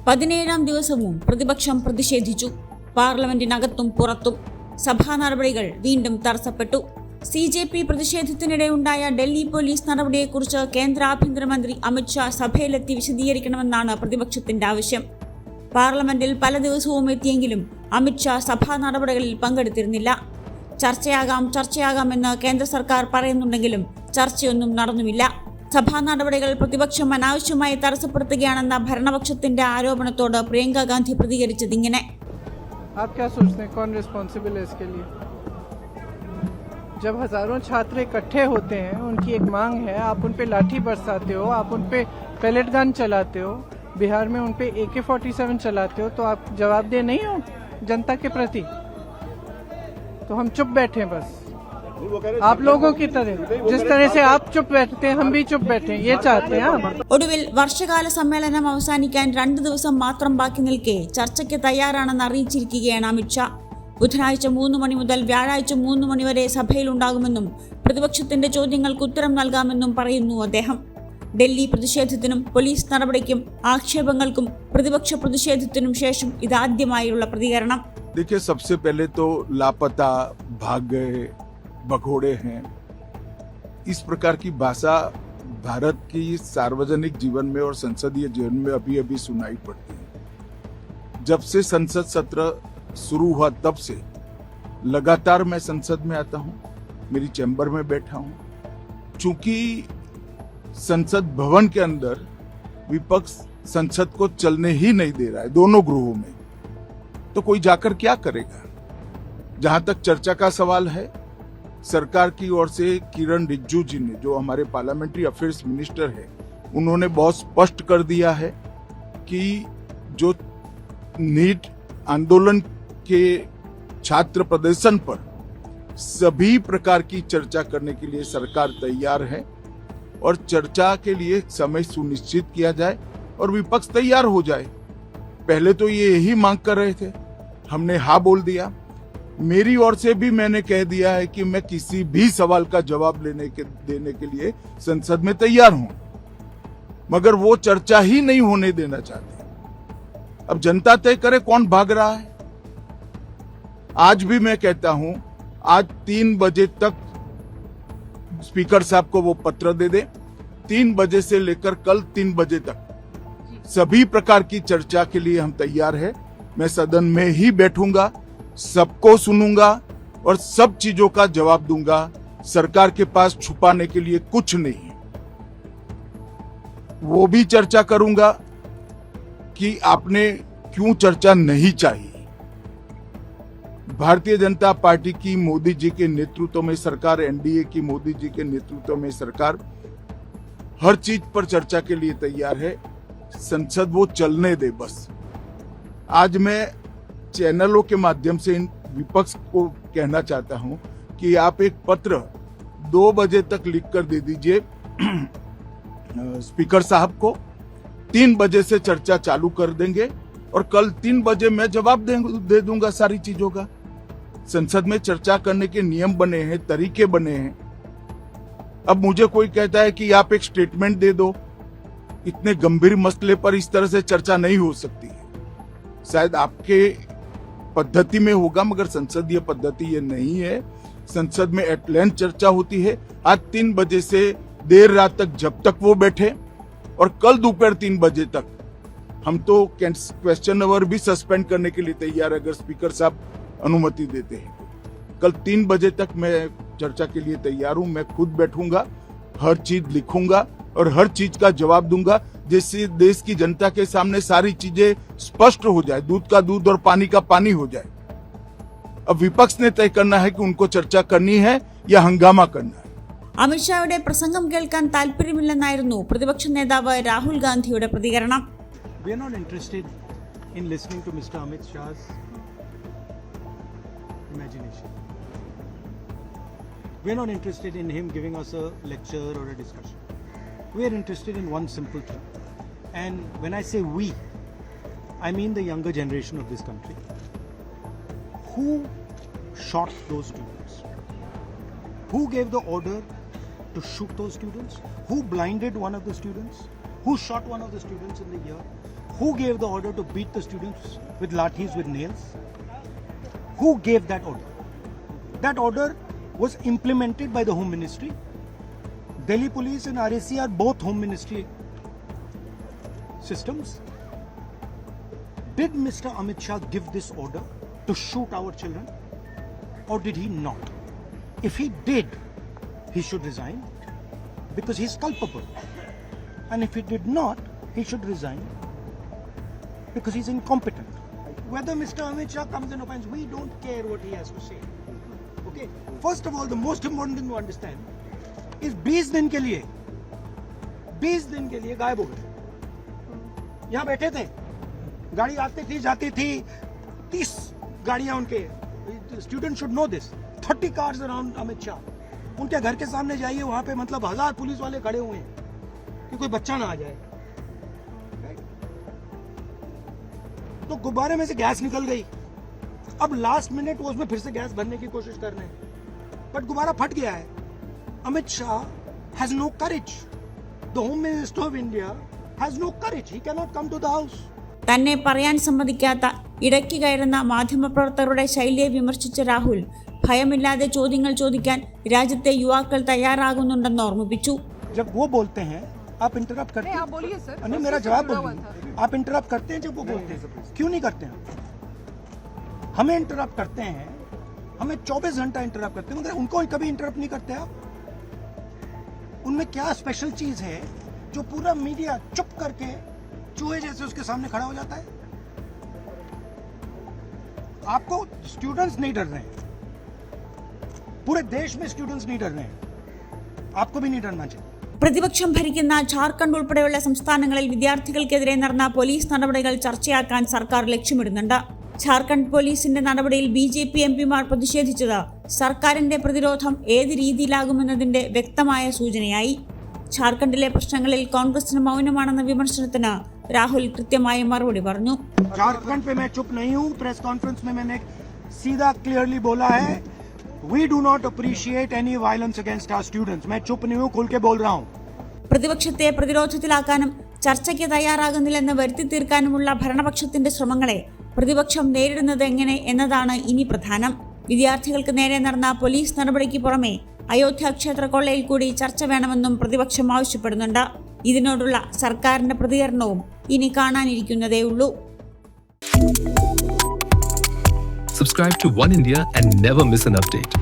17-ാം ദിവസവും പ്രതിപക്ഷം പ്രതിഷേധിച്ചു. പാർലമെന്റിനകത്തും പുറത്തും സഭാ നടപടികൾ വീണ്ടും തടസ്സപ്പെട്ടു. CJP പ്രതിഷേധത്തിനിടെ ഉണ്ടായ ഡൽഹി പോലീസ് നടപടിയെക്കുറിച്ച് കേന്ദ്ര ആഭ്യന്തരമന്ത്രി അമിത്ഷാ സഭയിലെത്തി വിശദീകരിക്കണമെന്നാണ് പ്രതിപക്ഷത്തിന്റെ ആവശ്യം. പാർലമെന്റിൽ പല ദിവസവും എത്തിയെങ്കിലും അമിത്ഷാ സഭാ നടപടികളിൽ പങ്കെടുത്തിരുന്നില്ല. ചർച്ചയാകാമെന്ന് കേന്ദ്ര സർക്കാർ പറയുന്നുണ്ടെങ്കിലും ചർച്ചയൊന്നും നടന്നുമില്ല. സഭാ നടപടികൾ പ്രതിപക്ഷം അനാവശ്യമായി തടസ്സപ്പെടുത്തുകയാണെന്ന ഭരണപക്ഷത്തിന്റെ ആരോപണത്തോട് പ്രിയങ്ക ഗാന്ധി പ്രതികരിച്ചത് ഇങ്ങനെ: आप क्या सोचते हैं कौन रिस्पॉन्सिबल है इसके लिए? जब हजारों छात्र इकट्ठे होते हैं, उनकी एक मांग है, आप उन पे लाठी बरसाते हो, आप उन पे पैलेट गन चलाते हो, बिहार में उन पे AK-47 चलाते हो, तो आप जवाबदेह नहीं हो जनता के प्रति? तो हम चुप बैठे बस, आप लोगों की तरह, जिस तरह से आप चुप बैठते हैं हम भी चुप बैठे, ये चाहते हैं हम. ഒടുവിൽ വർഷകാല സമ്മേളനം അവസാനിക്കാൻ 2 ദിവസം മാത്രം ബാക്കി നിൽക്കെ ചർച്ചയ്ക്ക് തയ്യാറാണെന്ന് അറിയിച്ചിരിക്കുകയാണ് അമിത്ഷാ. ബുധനാഴ്ച 3 മണി മുതൽ വ്യാഴാഴ്ച 3 മണി വരെ സഭയിലുണ്ടാകുമെന്നും പ്രതിപക്ഷത്തിന്റെ ചോദ്യങ്ങൾക്ക് ഉത്തരം നൽകാമെന്നും പറയുന്നു അദ്ദേഹം. ഡൽഹി പ്രതിഷേധത്തിനും പോലീസ് നടപടിക്കും ആക്ഷേപങ്ങൾക്കും പ്രതിപക്ഷ പ്രതിഷേധത്തിനും ശേഷം ഇതാദ്യമായുള്ള പ്രതികരണം. देखिए, सबसे पहले तो लापता, भाग गए, भगोड़े हैं, इस प्रकार की भाषा भारत की सार्वजनिक जीवन में और संसदीय जीवन में अभी अभी सुनाई पड़ती है. जब से संसद सत्र शुरू हुआ तब से लगातार मैं संसद में आता हूं, मेरी चैम्बर में बैठा हूं. चूंकि संसद भवन के अंदर विपक्ष संसद को चलने ही नहीं दे रहा है दोनों गृहों में, तो कोई जाकर क्या करेगा? जहां तक चर्चा का सवाल है, सरकार की ओर से किरण रिजिजू जी ने, जो हमारे पार्लियामेंट्री अफेयर्स मिनिस्टर है, उन्होंने बहुत स्पष्ट कर दिया है कि जो नीट आंदोलन के छात्र प्रदर्शन पर सभी प्रकार की चर्चा करने के लिए सरकार तैयार है और चर्चा के लिए समय सुनिश्चित किया जाए और विपक्ष तैयार हो जाए. पहले तो ये यही मांग कर रहे थे, हमने हाँ बोल दिया. मेरी ओर से भी मैंने कह दिया है कि मैं किसी भी सवाल का जवाब देने के लिए संसद में तैयार हूं, मगर वो चर्चा ही नहीं होने देना चाहते. अब जनता तय करे कौन भाग रहा है. आज भी मैं कहता हूं, आज 3 बजे तक स्पीकर साहब को वो पत्र दे दे. 3 बजे से लेकर कल 3 बजे तक सभी प्रकार की चर्चा के लिए हम तैयार हैं. मैं सदन में ही बैठूंगा, सबको सुनूंगा और सब चीजों का जवाब दूंगा. सरकार के पास छुपाने के लिए कुछ नहीं है. वो भी चर्चा करूंगा कि आपने क्यों चर्चा नहीं चाहिए. भारतीय जनता पार्टी की मोदी जी के नेतृत्व में सरकार, NDA की मोदी जी के नेतृत्व में सरकार हर चीज पर चर्चा के लिए तैयार है. संसद वो चलने दे बस. आज मैं चैनलों के माध्यम से इन विपक्ष को कहना चाहता हूं कि आप एक पत्र 2 बजे तक लिखकर दे दीजिए स्पीकर साहब को. 3 बजे से चर्चा चालू कर देंगे और कल 3 बजे मैं जवाब दे दूंगा सारी चीजों का. संसद में चर्चा करने के नियम बने हैं, तरीके बने हैं. अब मुझे कोई कहता है कि आप एक स्टेटमेंट दे दो. इतने गंभीर मसले पर इस तरह से चर्चा नहीं हो सकती है. शायद आपके पद्धति में होगा, मगर संसदीय पद्धति ये नहीं है. संसद में एट लेंथ चर्चा होती है. आज 3 बजे से देर रात तक, जब तक वो बैठे, और कल दोपहर 3 बजे तक हम तो क्वेश्चन आवर भी सस्पेंड करने के लिए तैयार है अगर स्पीकर साहब अनुमति देते हैं. कल 3 बजे तक मैं चर्चा के लिए तैयार हूं. मैं खुद बैठूंगा, हर चीज लिखूंगा और हर चीज का जवाब दूंगा, जिससे देश की जनता के सामने सारी चीजें स्पष्ट हो जाए, दूध का दूध और पानी का पानी हो जाए. अब विपक्ष ने तय करना है कि उनको चर्चा करनी है या हंगामा करना है. അമിത്ഷായുടെ പ്രസംഗം കേൾക്കാൻ താല്പര്യമില്ലെന്നായിരുന്നു പ്രതിപക്ഷ നേതാവ് രാഹുൽ ഗാന്ധിയുടെ പ്രതികരണം. We are not interested in listening to Mr. Amit Shah's imagination. We are not interested in him giving us a lecture or a discussion. We are interested in one simple thing. And when I say we, I mean the younger generation of this country. Who shot those students? Who gave the order to shoot those students? Who blinded one of the students? Who shot one of the students in the ear? who gave the order to beat the students with lathis, with nails? Who gave that order? That order was implemented by the Home Ministry. Delhi Police and RAC are both Home Ministry systems. Did Mr. Amit Shah give this order to shoot our children, or did he not? If he did, he should resign because he's culpable. And if he did not, he should resign because he's incompetent. Whether Mr. Amit Shah comes and opines, we don't care what he has to say. Okay? First of all, the most important thing to understand is 20 दिन के लिए गायब हो गए. यहाँ बैठे थे, गाड़ी आती थी जाती थी, 30 गाड़ियां उनके. Students should know this. 30 cars around Amit Shah. उनके घर के सामने जाइए, वहां पे मतलब 1000 पुलिस वाले खड़े हुए हैं कि कोई बच्चा ना आ जाए. तो गुब्बारे में से गैस निकल गई. अब लास्ट मिनट वो उसमें फिर से गैस भरने की कोशिश कर रहे हैं, बट गुब्बारा फट गया है. Amit Shah has no courage. The Home Minister of India has no courage. He cannot come to the house. തന്നെ പറയാൻ സമ്മതിക്കാത്ത ഇടയ്ക്ക് കയറുന്ന മാധ്യമപ്രവർത്തകരുടെ ശൈലിയെ വിമർശിച്ച രാഹുൽ ഭയമില്ലാതെ ചോദ്യങ്ങൾ ചോദിക്കാൻ രാജ്യത്തെ യുവാക്കൾ തയ്യാറാകുന്നുണ്ടെന്ന് ഓർമ്മിപ്പിച്ചു. जब वो बोलते हैं आप इंटरप्ट करते हैं. आप बोलिए सर. नहीं, मेरा जवाब बोलिए. आप इंटरप्ट करते हैं जब वो बोलते हैं. क्यों नहीं करते हैं? हमें इंटरप्ट करते हैं, हमें 24 घंटा इंटरप्ट करते हैं, मगर उनको कभी इंटरप्ट नहीं करते आप. उनमें क्या स्पेशल चीज है जो पूरा मीडिया चुप करके चूहे जैसे उसके सामने खड़ा हो जाता है? आपको स्टूडेंट्स नहीं डर रहे हैं, पूरे देश में स्टूडेंट्स नहीं डर रहे हैं, आपको भी नहीं डरना चाहिए. പ്രതിപക്ഷം ഭരിക്കുന്ന ഝാർഖണ്ഡ് ഉൾപ്പെടെയുള്ള സംസ്ഥാനങ്ങളിൽ വിദ്യാർത്ഥികൾക്കെതിരെ നടന്ന പോലീസ് നടപടികൾ ചർച്ചയാക്കാൻ സർക്കാർ ലക്ഷ്യമിടുന്നുണ്ട്. ഝാർഖണ്ഡ് പോലീസിന്റെ നടപടിയിൽ BJP MPമാർ പ്രതിഷേധിച്ചത് സർക്കാരിന്റെ പ്രതിരോധം ഏത് രീതിയിലാകുമെന്നതിന്റെ വ്യക്തമായ സൂചനയായി. ഝാർഖണ്ഡിലെ പ്രശ്നങ്ങളിൽ കോൺഗ്രസിന് മൗനമാണെന്ന വിമർശനത്തിന് രാഹുൽ കൃത്യമായ മറുപടി പറഞ്ഞു. झारखंड पे मैं चुप नहीं हूँ. प्रेस कॉन्फ्रेंस में मैंने सीधा क्लियरली बोला है, we do not appreciate any violence against our students. मैं चुप नहीं हूँ, खुल के बोल रहा हूँ. പ്രതിപക്ഷത്തെ പ്രതിരോധത്തിലാക്കാനും ചർച്ചയ്ക്ക് തയ്യാറാകുന്നില്ലെന്ന് വരുത്തി തീർക്കാനുമുള്ള ഭരണപക്ഷത്തിന്റെ ശ്രമങ്ങളെ പ്രതിപക്ഷം നേരിടുന്നത് എങ്ങനെ എന്നതാണ് ഇനി പ്രധാനം. വിദ്യാർത്ഥികൾക്ക് നേരെ നടന്ന പോലീസ് നടപടിക്ക് പുറമെ അയോധ്യ ക്ഷേത്ര കൊള്ളയിൽ കൂടി ചർച്ച വേണമെന്നും പ്രതിപക്ഷം ആവശ്യപ്പെടുന്നുണ്ട്. ഇതിനോടുള്ള സർക്കാരിന്റെ പ്രതികരണവും ഇനി കാണാനിരിക്കുന്നതേയുള്ളൂ. Subscribe to One India and never miss an update.